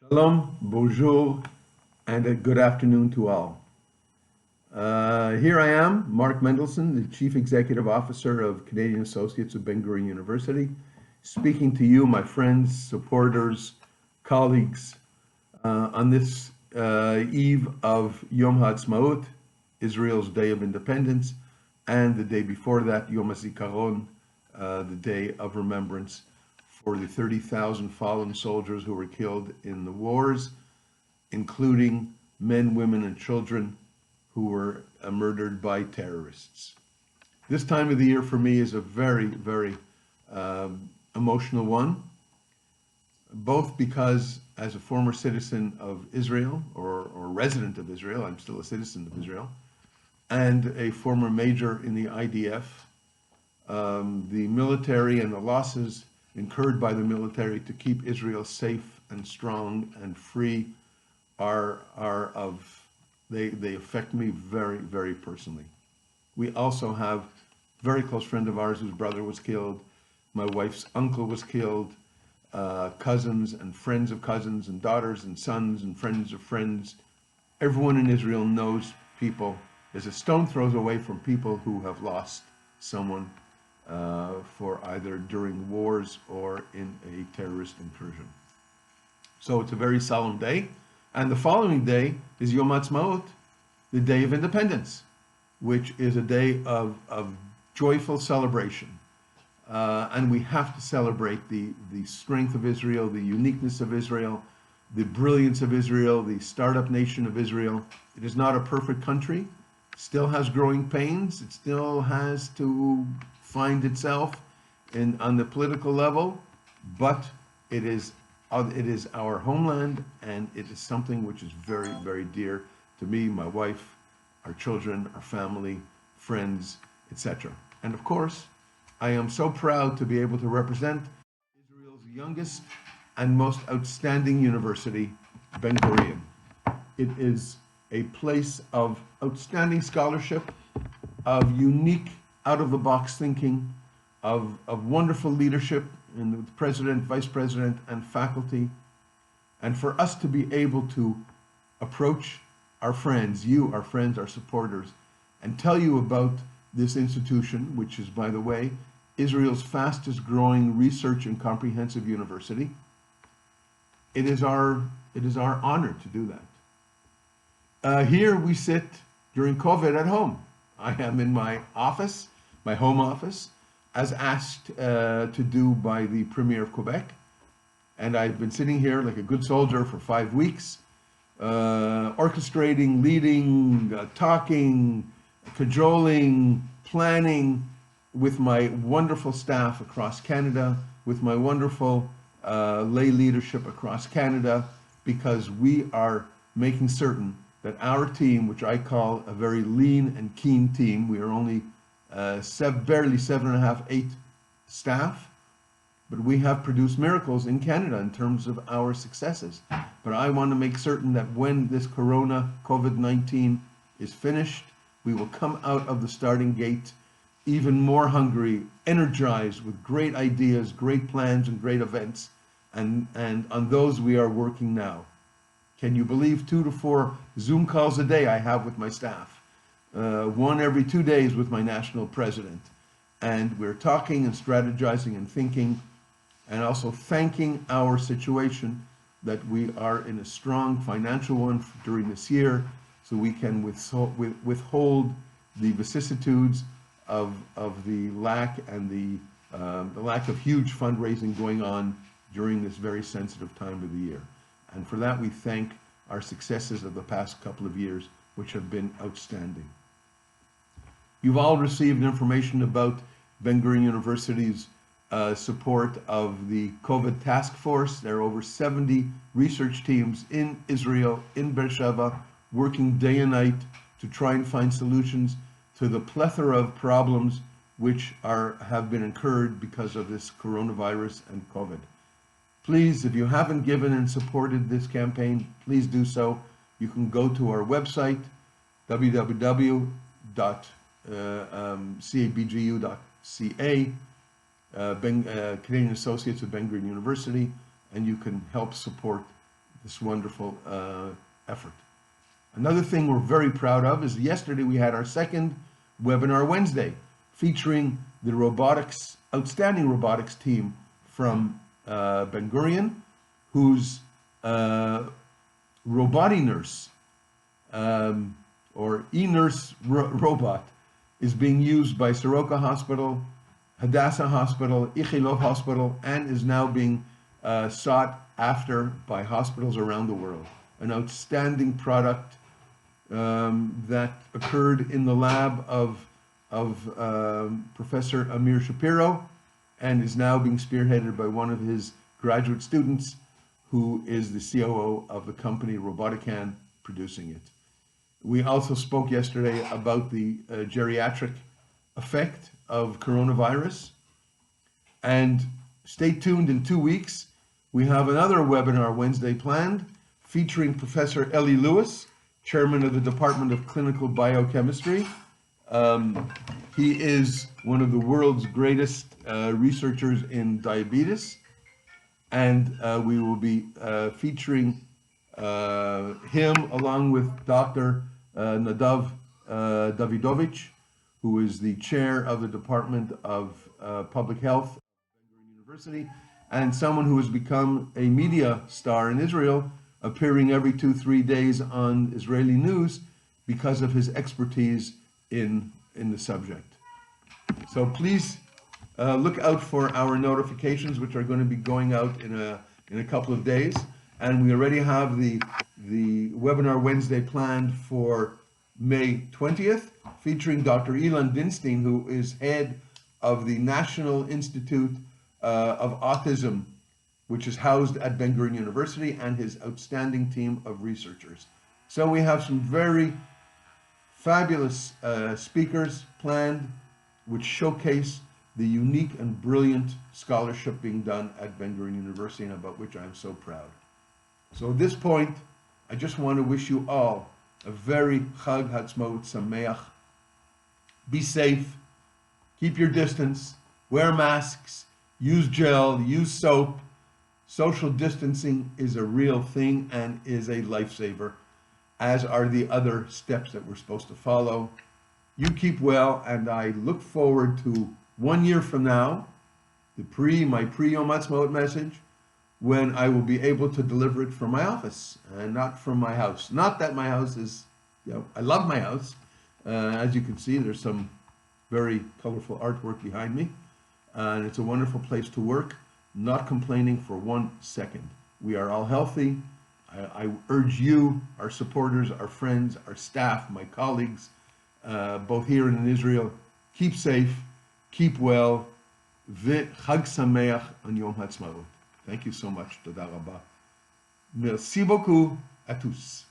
Shalom, bonjour, and a good afternoon to all. Here I am, Mark Mendelson, the Chief Executive Officer of Canadian Associates of Ben-Gurion University, speaking to you, my friends, supporters, colleagues, on this eve of Yom HaAtzmaut, Israel's Day of Independence, and the day before that, Yom HaZikaron, the Day of Remembrance for the 30,000 fallen soldiers who were killed in the wars, including men, women, and children who were murdered by terrorists. This time of the year for me is a very, very emotional one, both because as a former citizen of Israel, or resident of Israel, I'm still a citizen of Israel, and a former major in the IDF, the military and the losses incurred by the military to keep Israel safe and strong and free they affect me very, very personally. We also have a very close friend of ours whose brother was killed. My wife's uncle was killed. Cousins and friends of cousins and daughters and sons and friends of friends. Everyone in Israel knows people. There's a stone throws away from people who have lost someone for either during wars or in a terrorist incursion. So it's a very solemn day. And the following day is Yom HaAtzmaut, the Day of Independence, which is a day of joyful celebration. And we have to celebrate the strength of Israel, the uniqueness of Israel, the brilliance of Israel, the startup nation of Israel. It is not a perfect country, still has growing pains, it still has to find itself on the political level, but it is our homeland, and it is something which is very, very dear to me, my wife, our children, our family, friends, etc. And of course, I am so proud to be able to represent Israel's youngest and most outstanding university, Ben-Gurion. It is a place of outstanding scholarship, of unique, out-of-the-box thinking, of wonderful leadership in the president, vice president, and faculty. And for us to be able to approach our friends, you, our friends, our supporters, and tell you about this institution, which is, by the way, Israel's fastest growing research and comprehensive university. It is our honor to do that. Here we sit during COVID at home. I am in my office, my home office, as asked to do by the Premier of Quebec. And I've been sitting here like a good soldier for 5 weeks, orchestrating, leading, talking, cajoling, planning with my wonderful staff across Canada, with my wonderful lay leadership across Canada, because we are making certain that our team, which I call a very lean and keen team, we are only barely 7.5, 8 staff, but we have produced miracles in Canada in terms of our successes. But I want to make certain that when this COVID-19 is finished, we will come out of the starting gate even more hungry, energized with great ideas, great plans, and great events. And on those we are working now. Can you believe 2 to 4 Zoom calls a day I have with my staff? One every 2 days with my national president. And we're talking and strategizing and thinking, and also thanking our situation that we are in a strong financial one during this year, so we can withhold the vicissitudes of the lack and the lack of huge fundraising going on during this very sensitive time of the year. And for that, we thank our successes of the past couple of years, which have been outstanding. You've all received information about Ben-Gurion University's support of the COVID task force. There are over 70 research teams in Israel, in Beersheba, working day and night to try and find solutions to the plethora of problems which have been incurred because of this coronavirus and COVID. Please, if you haven't given and supported this campaign, please do so. You can go to our website, www.cabgu.ca, Canadian Associates of Ben-Gurion University, and you can help support this wonderful effort. Another thing we're very proud of is yesterday we had our second Webinar Wednesday featuring the outstanding robotics team from Ben-Gurion, whose Roboti Nurse or e-nurse robot is being used by Soroka Hospital, Hadassah Hospital, Ichilov Hospital, and is now being sought after by hospitals around the world. An outstanding product that occurred in the lab of Professor Amir Shapiro and is now being spearheaded by one of his graduate students, who is the COO of the company Robotican producing it. We also spoke yesterday about the geriatric effect of coronavirus. And stay tuned in 2 weeks. We have another Webinar Wednesday planned featuring Professor Ellie Lewis, Chairman of the Department of Clinical Biochemistry. He is one of the world's greatest researchers in diabetes. And we will be featuring him along with Dr. Nadav Davidovich, who is the chair of the Department of Public Health at Ben-Gurion University, and someone who has become a media star in Israel, appearing every 2-3 days on Israeli news because of his expertise in the subject. So please look out for our notifications, which are going to be going out in a couple of days. And we already have the Webinar Wednesday planned for May 20th, featuring Dr. Ilan Dinstein, who is head of the National Institute of Autism, which is housed at Ben-Gurion University, and his outstanding team of researchers. So we have some very fabulous speakers planned, which showcase the unique and brilliant scholarship being done at Ben-Gurion University, and about which I'm so proud. So at this point, I just want to wish you all a very HaAtzmaut Sameach. Be safe, keep your distance, wear masks, use gel, use soap. Social distancing is a real thing and is a lifesaver, as are the other steps that we're supposed to follow. You keep well, and I look forward to 1 year from now, my pre-Yom HaAtzmaut message, when I will be able to deliver it from my office and not from my house. Not that my house is, I love my house. As you can see, there's some very colorful artwork behind me, and it's a wonderful place to work. Not complaining for 1 second. We are all healthy. I urge you, our supporters, our friends, our staff, my colleagues, both here and in Israel, keep safe, keep well. Chag Sameach on Yom HaAtzmaut. Thank you so much. Toda Rabba. Merci beaucoup à tous.